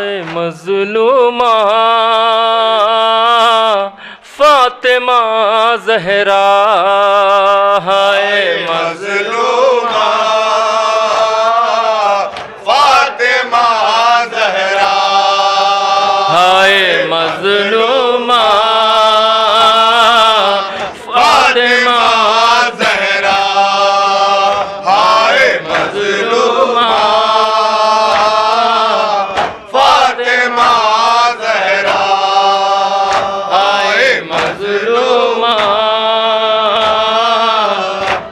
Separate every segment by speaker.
Speaker 1: ہائے مظلومہ فاطمہ زہرا، ہائے
Speaker 2: مظلومہ فاطمہ زہرا،
Speaker 1: ہائے مظلومہ فاطمہ
Speaker 2: زہرا، ہائے مظلومہ فاطمہ زہرا،
Speaker 1: ہائے مظلومہ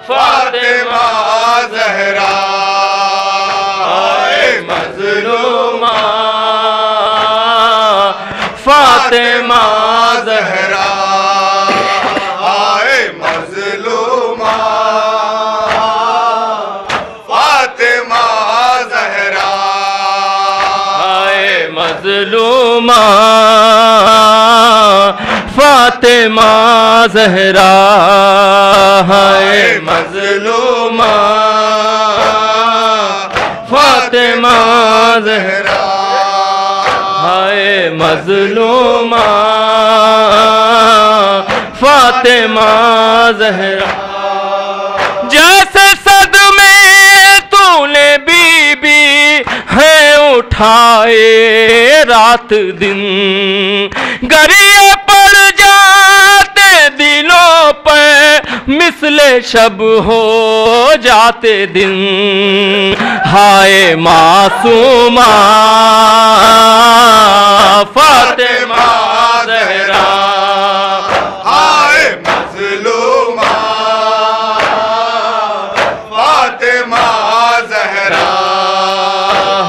Speaker 1: فاطمہ
Speaker 2: زہرا،
Speaker 1: ہائے مظلومہ فاطمہ زہرا،
Speaker 2: ہائے مظلومہ فاطمہ زہرا،
Speaker 1: ہائے مظلومہ فاطمہ زہرا، ہائے مظلومہ فاطمہ زہرا، ہائے مظلومہ فاطمہ زہرا، جیسے صدمے تو نے بی بی ہیں اٹھائے رات دن، گریے پڑ جاتے دلوں پہ مثل شب ہو جاتے دن، ہائے معصومہ فاطمہ زہرا،
Speaker 2: ہائے مظلومہ فاطمہ زہرا،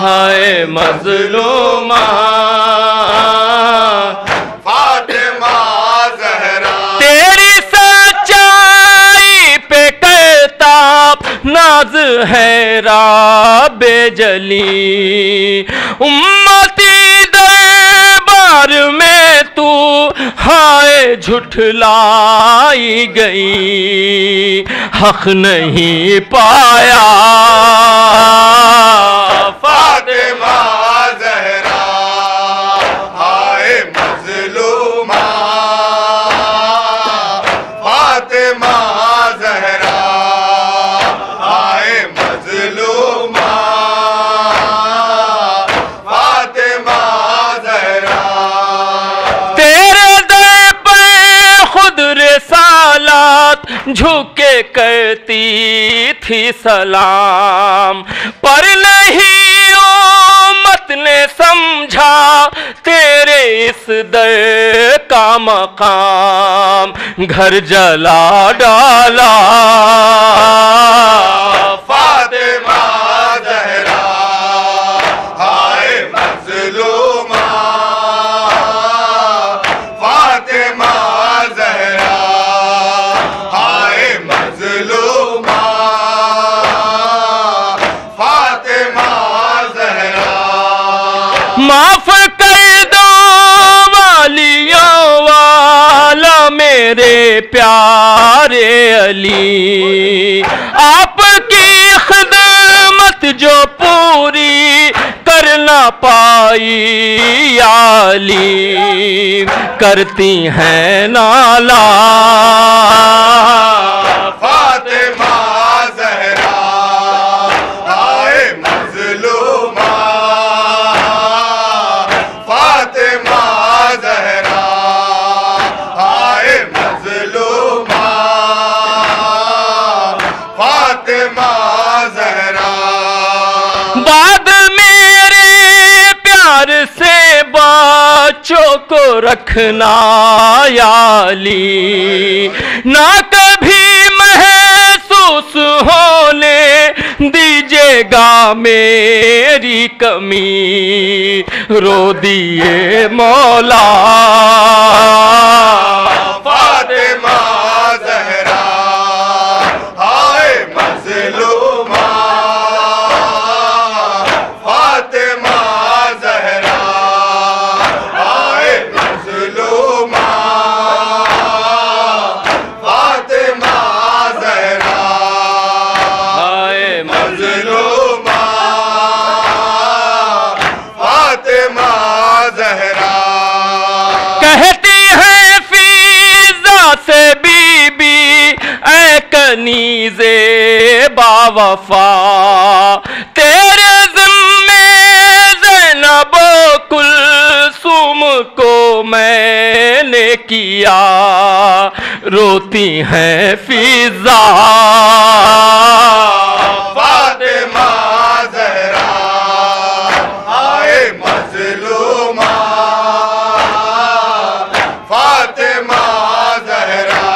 Speaker 1: ہائے مظلومہ
Speaker 2: فاطمہ زہرا،
Speaker 1: تیری سچائی پہ کرتا ناز ہے رب جلی، امتی دربار میں تو ہائے جھٹلائی گئی، حق نہیں پایا
Speaker 2: فاطمہ زہرا، ہائے مظلومہ فاطمہ زہرا، ہائے مظلومہ فاطمہ زہرا،
Speaker 1: تیرے در پر خود رسالات جھکے کرتی تھی سلام، پر نہیں امت نے سمجھا تیرے اس در کا مقام، گھر جلا ڈالا
Speaker 2: فاطمہ زہرا، ہائے مظلومہ فاطمہ زہرا، ہائے مظلومہ فاطمہ زہرا،
Speaker 1: معاف کر دو والیوں والا میرے پیارے علی، آپ کی خدمت جو پوری کر نہ پائی یا علی، کرتی ہیں نالا
Speaker 2: فاطمہ زہرا، ہائے مظلومہ فاطمہ زہرا، ہائے مظلومہ فاطمہ زہرا،
Speaker 1: بعد میرے پیار سے بچوں کو رکھنا یا علی، نہ کبھی محسوس ہونے دیجیے گا میری کمی، رو دیے مولا
Speaker 2: فاطمہ زہرا، ہائے مظلومہ فاطمہ زہرا، ہائے مظلومہ فاطمہ زہرا، ہائے مظلومہ فاطمہ
Speaker 1: کنیزے با وفا تیرے ذمے زینب و کلثوم کو میں نے کیا روتی ہیں فضا
Speaker 2: فاطمہ زہرا آئے مظلومہ فاطمہ زہرا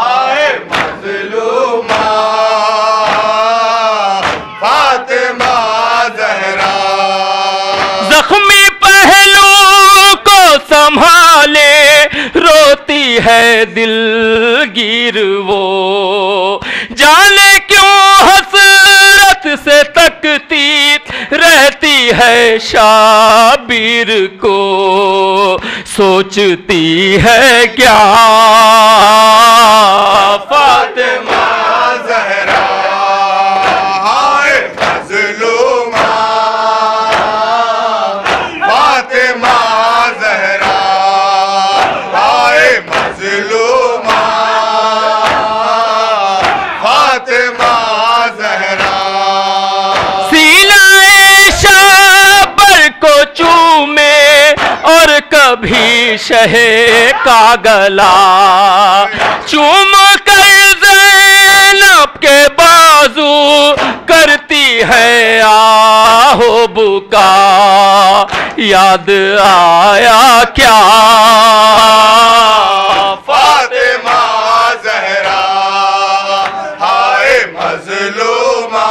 Speaker 2: آئے مظلومہ فاطمہ زہرا
Speaker 1: زخمی پہلو کو سنبھالے روتی ہے دلگیر وہ جانے کیوں حسرت سے تکتی رہتی ہے شابیر کو سوچتی ہے کیا
Speaker 2: فاطمہ زہرا آئے مظلومہ فاطمہ زہرا آئے مظلومہ فاطمہ زہرا
Speaker 1: سینہ شابر کو چومے اور کبھی شہ کا گلا چوم کر زینب کے بازو کرتی ہے آہو بکا یاد آیا کیا
Speaker 2: فاطمہ زہرا آئے مظلومہ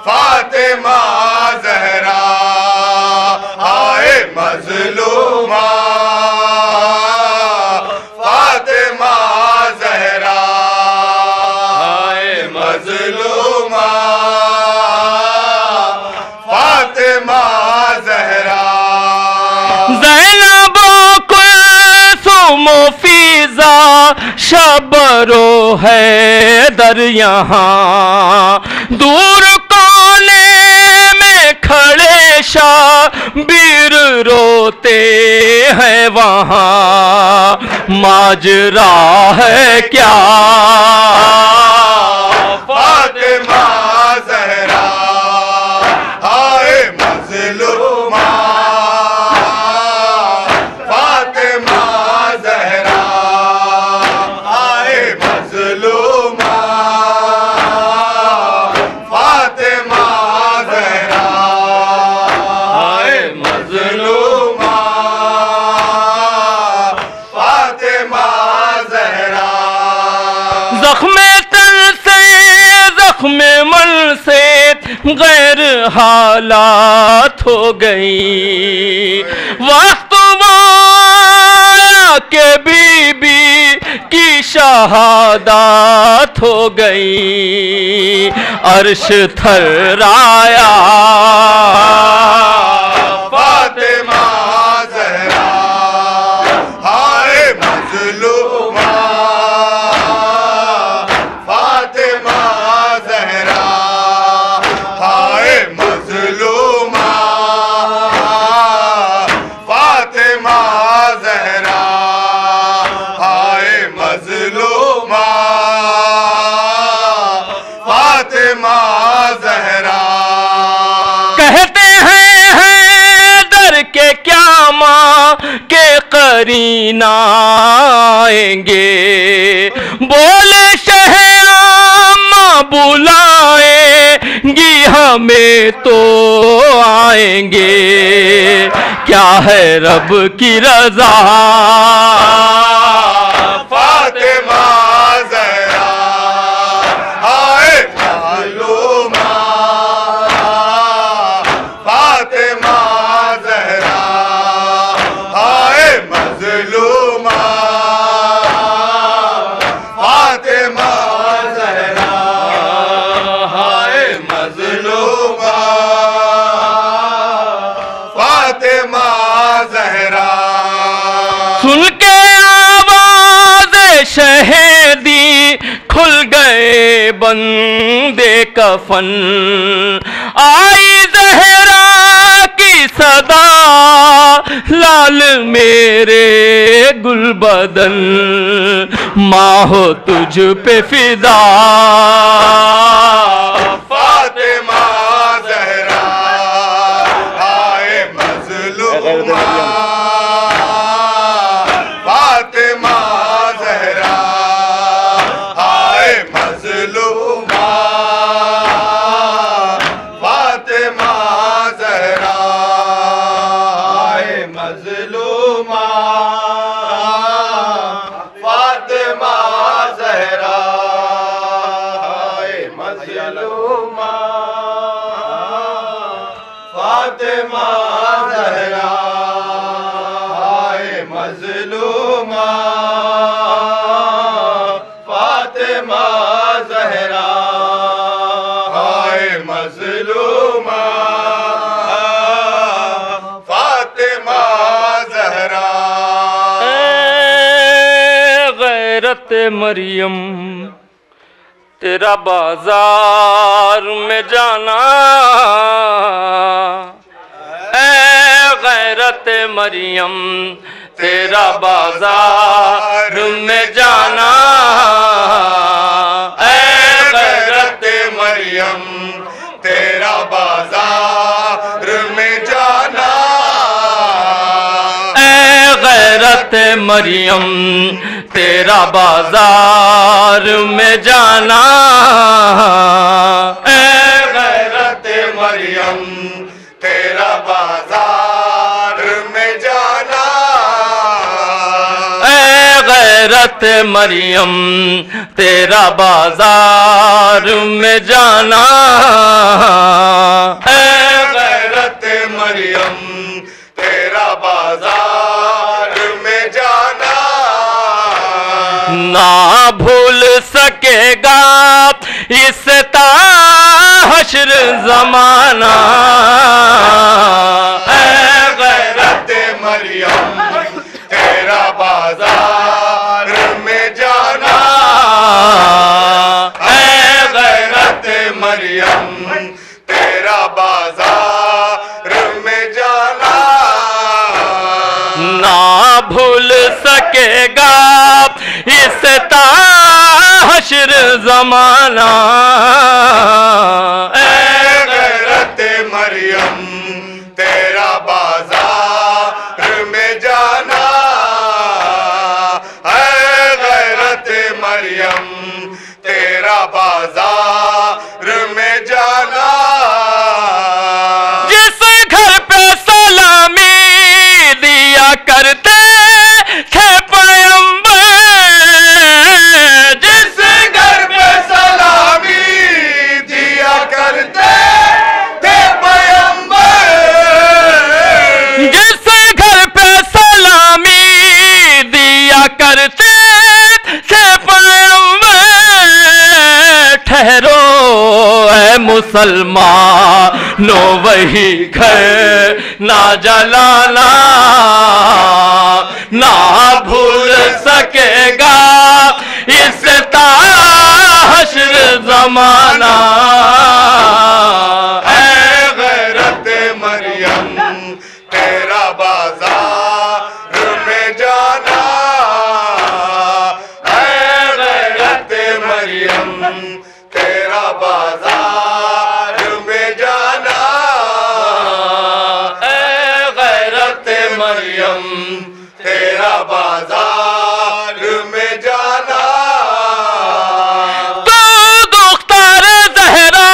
Speaker 2: فاطمہ زہرا آئے مظلومہ فاطمہ زہرا آئے مظلومہ فاطمہ زہرا
Speaker 1: زینب و کلثوم و فیضا شبر و حیدر یہاں دور کونے میں کھڑے شابیر روتے ہیں وہاں ماجرا ہے کیا
Speaker 2: فاطمہ زہرا آئے مظلومہ فاطمہ زہرا آئے مظلومہ فاطمہ زہرا آئے مظلومہ فاطمہ زہرا
Speaker 1: زخم تن سے زخم من سے غیر حالات ہو گئی وقت وہ آیا کہ بی بی کی شہادت ہو گئی عرش تھرایا
Speaker 2: فاطمہ زہرا آئے مظلومہ فاطمہ زہرا آئے مظلومہ فاطمہ زہرا آئے مظلومہ فاطمہ زہرا
Speaker 1: کہتے ہیں حیدر کے کیا ماں کے قرین آئیں گے بولے شہنامہ بلائیں گی ہمیں تو آئیں گے کیا ہے رب کی رضا
Speaker 2: فاطمہ زہرا آئے معلومہ فاطمہ زہرا آئے مظلومہ فاطمہ زہرا آئے مظلومہ فاطمہ زہرا
Speaker 1: سن کے آواز شہیدی کھل گئے بندے کفن آئی زہرا کی صدا لا حال میرے گل بدن ماں ہو تجھ پہ فدا
Speaker 2: فاطمہ زہرا ہائے مظلومہ فاطمہ زہرا ہائے مظلومہ فاطمہ زہرا ہائے مظلومہ فاطمہ زہرا ہائے مظلومہ فاطمہ زہرا ہائے مظلومہ فاطمہ زہرا ہائے مظلومہ فاطمہ زہرا
Speaker 1: اے غیرت مریم تیرا بازار میں جانا اے غیرت مریم تیرا بازار میں جانا اے غیرت
Speaker 2: مریم تیرا بازار میں جانا
Speaker 1: اے غیرت مریم تیرا بازار میں جانا اے
Speaker 2: غیرت مریم تیرا بازار میں جانا
Speaker 1: اے غیرت مریم تیرا بازار میں جانا اے
Speaker 2: غیرت مریم تیرا بازار میں جانا
Speaker 1: نہ بھول سکے گا اس تا حشر زمانہ
Speaker 2: اے غیرت مریم تیرا بازار میں جانا اے غیرت مریم تیرا بازار میں جانا
Speaker 1: نہ بھول سکے گا اس تا حشر زمانہ
Speaker 2: اے غیرت مریم تیرا بازار میں جانا اے غیرت مریم تیرا بازار میں جانا
Speaker 1: جس گھر پہ سلامی دیا کرتے تھے پیغمبر
Speaker 2: جس گھر پہ سلامی دیا کرتے تھے پیغمبر
Speaker 1: جس گھر پہ سلامی دیا کرتے تھے پیغمبر ٹھہرو اے مسلمانو وہی گھر نہ جلانا نہ بھول سکے گا اس تا حشر زمانہ
Speaker 2: اے غیرت مریم تیرا بازار میں جانا اے غیرت مریم تیرا بازار میں جانا
Speaker 1: اے غیرت
Speaker 2: مریم تیرا بازار میں جانا
Speaker 1: تو دختر زہرا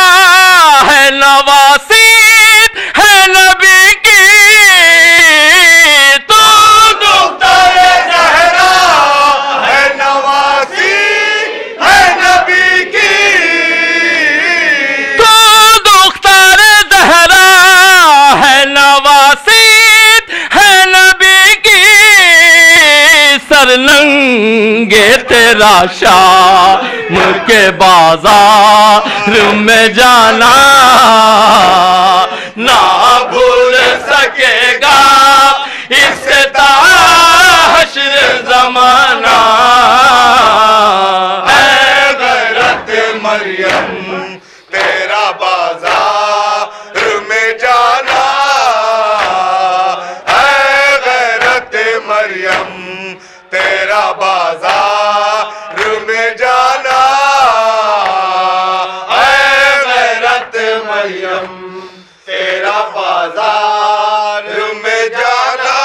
Speaker 1: ہے نواسید ہے نبی کی تو
Speaker 2: دختر زہرا ہے نواسی ہے نبی کی
Speaker 1: تو دختر زہرا ہے نواسید ہے نبی کی سرننگے تیرا شام کے بازار میں جانا نہ بھول سکے گا اس تا حشر زمانہ
Speaker 2: اے غیرت مریم تیرا بازار میں جانا اے غیرت مریم تیرا بازار میں جانا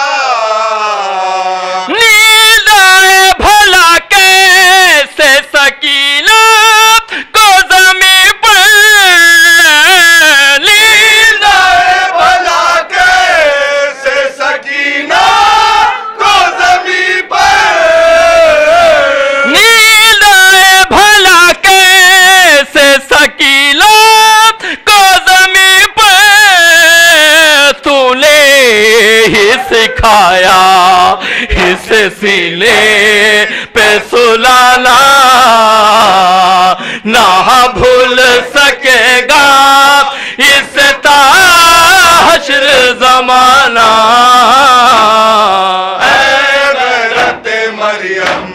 Speaker 1: نیند آئے بھلا کیسے سکینہ کو زمین پر نیند
Speaker 2: آئے بھلا کیسے سکینہ کو زمین پر
Speaker 1: نیند آئے بھلا کیسے سکینہ کو زمین پر تو نے ہی سکھایا اسے سینے پہ سلانا نہ بھول سکے گا اس تا حشر زمانہ
Speaker 2: اے غیرت مریم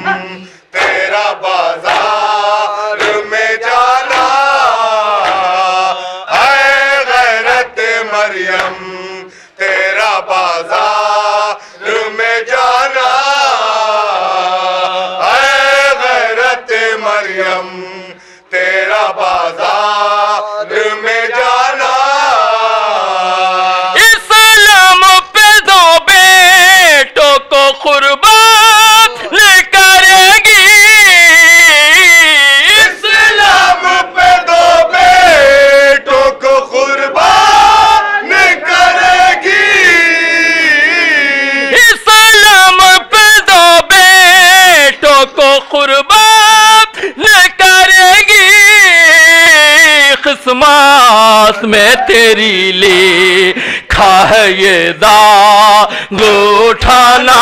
Speaker 2: تیرا بازار میں جانا اے غیرت مریم تیرا بازار میں جانا اے غیرت مریم تیرا بازار میں جانا
Speaker 1: اسلام پہ دو بیٹوں کو قربان کرے گی
Speaker 2: اسلام پہ دو بیٹوں کو قربان کرے گی
Speaker 1: اسلام پہ دو بیٹوں کو قربان کرے گی قسمت میں تیری لی کھا ہے یہ داغ اٹھانا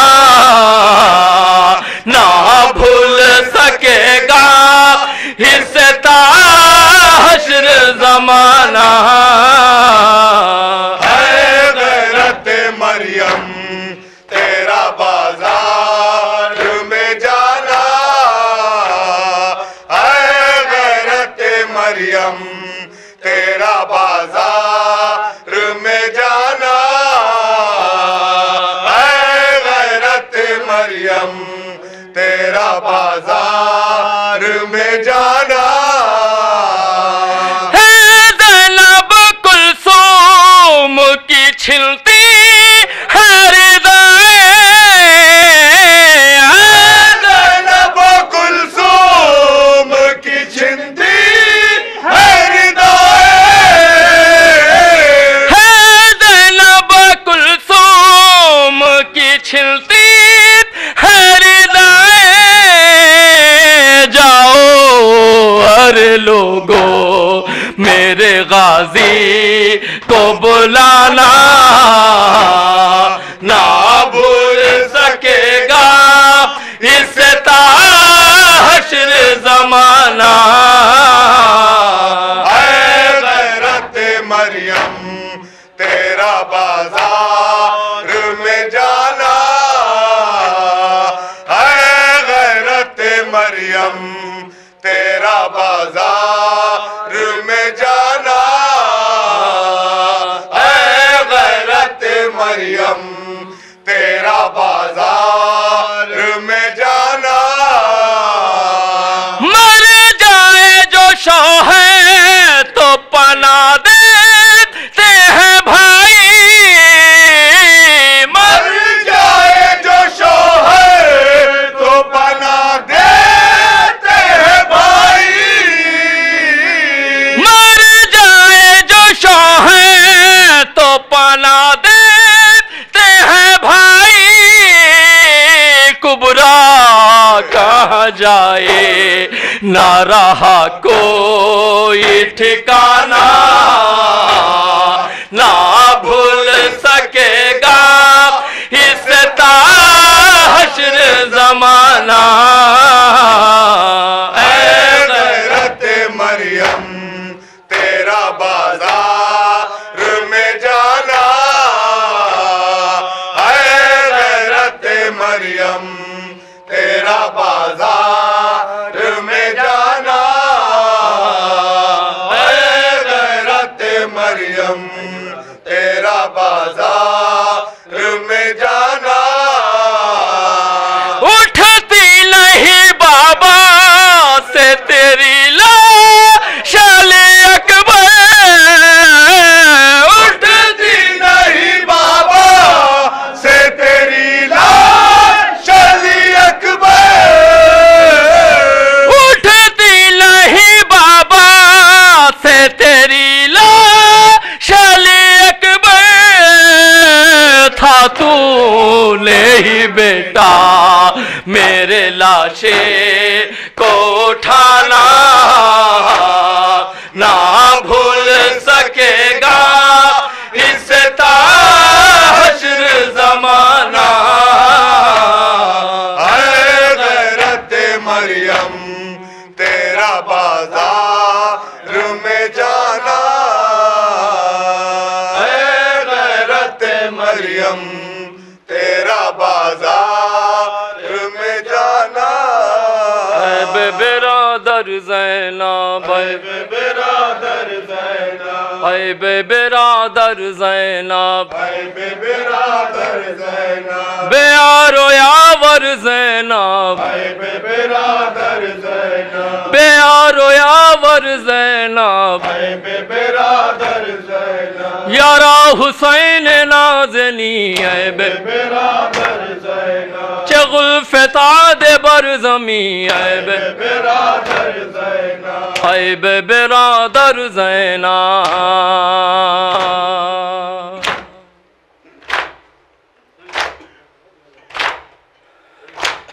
Speaker 1: نہ بھول سکے گا اس تا حشر زمانہ
Speaker 2: اے غیرت مریم تیرا بازار میں جانا اے غیرت مریم تیرا بازار میں جانا اے غیرت مریم تیرا بازار میں جانا
Speaker 1: ہے زینب کلثوم کی چھلتی ہے ردائیں
Speaker 2: زینب کلثوم کی چھنتی ہے ردائیں
Speaker 1: ہے زینب کلثوم کی چھلتی ہے ردائیں جاؤ ہر لوگوں میرے غازی کو بلانا نہ بھول سکے گا اس تا حشر زمانہ
Speaker 2: اے غیرت مریم تیرا بازار میں جانا اے غیرت مریم تیرا بازار میں جانا اے غیرت مریم تیرا بازار میں جانا
Speaker 1: مر جائے جو شوہر تو پناہ دیتے ہیں بھائی
Speaker 2: مر جائے جو شوہر تو پناہ دیتے ہیں بھائی
Speaker 1: مر جائے جو شوہر تو پناہ دیتے ہیں بھائی کبرا کہاں جائے نہ رہا کوئی ٹھکانہ نہ بھول سکے گا اس تا حشر زمانہ
Speaker 2: اے غیرت مریم تیرا بازار میں جانا اے غیرت مریم تیرا بازار میں جانا اے غیرت مریم تیرا بازار میں جانا
Speaker 1: اٹھتی نہیں بابا سے تیری لاش علی اکبر بیٹا میرے لاشے کو اٹھانا نہ بھول سکے گا اس تا حشر زمانہ
Speaker 2: اے غیرت مریم تیرا بازار میں جانا اے غیرت مریم تیرا بازار میں جانا
Speaker 1: اے برادر زینب
Speaker 2: اے برادر زینب
Speaker 1: اے برادر زینب
Speaker 2: اے برادر زینب
Speaker 1: بے یار و یاور زینب
Speaker 2: اے برادر زینب
Speaker 1: بے یار و یاور زینب
Speaker 2: اے برادر زینب
Speaker 1: یارا حسین نازنی اے
Speaker 2: برادر زینب
Speaker 1: چغل فتاد برزمی اے
Speaker 2: برادر زینب
Speaker 1: اے برادر زینب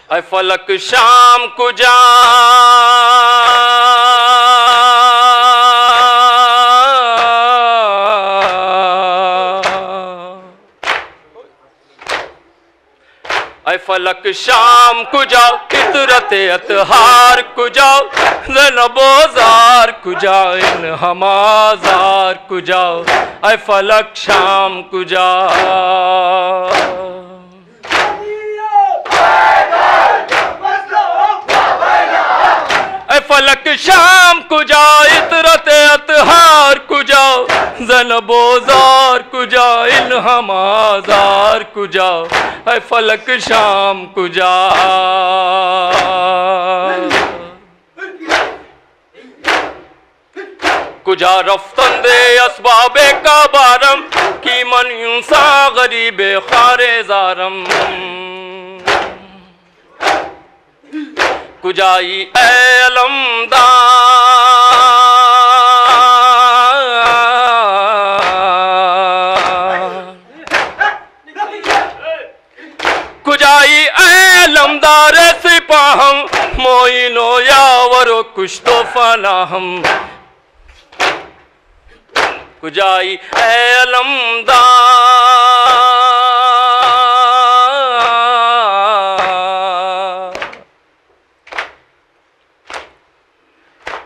Speaker 1: اے فلک شام کجا اے فلک شام کجا فطرت اطہار کجا زینب زار کجا ان ہمازار کجا اے فلک شام کجا اے فلک شام کجا عطرت اطہار کجا زینب زار کجا ان ہمازار کجا اے فلک شام کجا کجا رفتند اسباب کا بارم کی من یونسا غریب خار زارم کجائی اے علمدار کجائی اے علمدار سپاہم موئن و یاور و کشت و فلاہم کجائی اے علمدار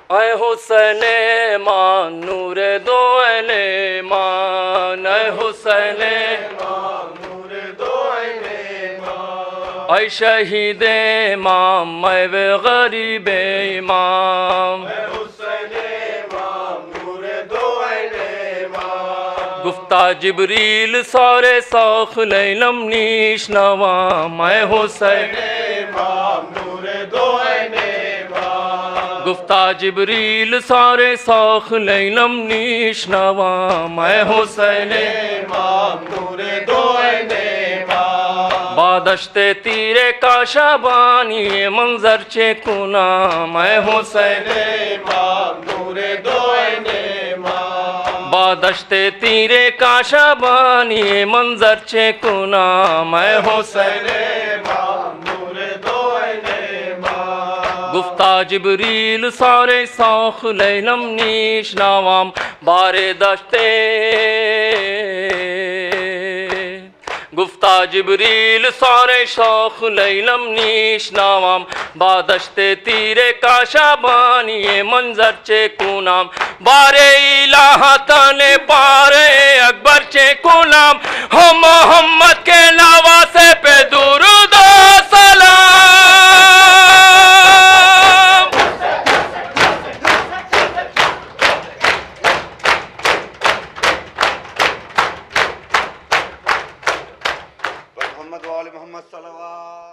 Speaker 1: اے حسین ایمان نور دو عین ایمان اے حسین ایمان نور دو عین ایمان اے شہید امام اے غریب امام اے حسین ایمان نور دو عین ایمان گفتہ جبریل سارے ساخ لیلم نیش نوام اے حسین ایمان نور دو عین گفتہ جبریل سارے ساخ لیلم نیش نوام اے حسین
Speaker 2: امام نور دو عین امام
Speaker 1: بادشت تیرے کا شابانی منظر چے کنام اے حسین
Speaker 2: امام نور دو عین امام
Speaker 1: بادشت تیرے کا شابانی منظر چے کنام اے حسین
Speaker 2: امام نور دو عین امام
Speaker 1: گفتہ جبریل سارے ساخ لیلم نیش نوام بارے دشتے گفتہ جبریل سارے شاخ لیلم نیش نوام بادشت تیرے کا شابانی منظر چے کنام بارے الہ تانے بارے اکبر چے کنام ہو محمد کے نواسے پہ درود و سلام
Speaker 2: محمد وآل محمد صلوات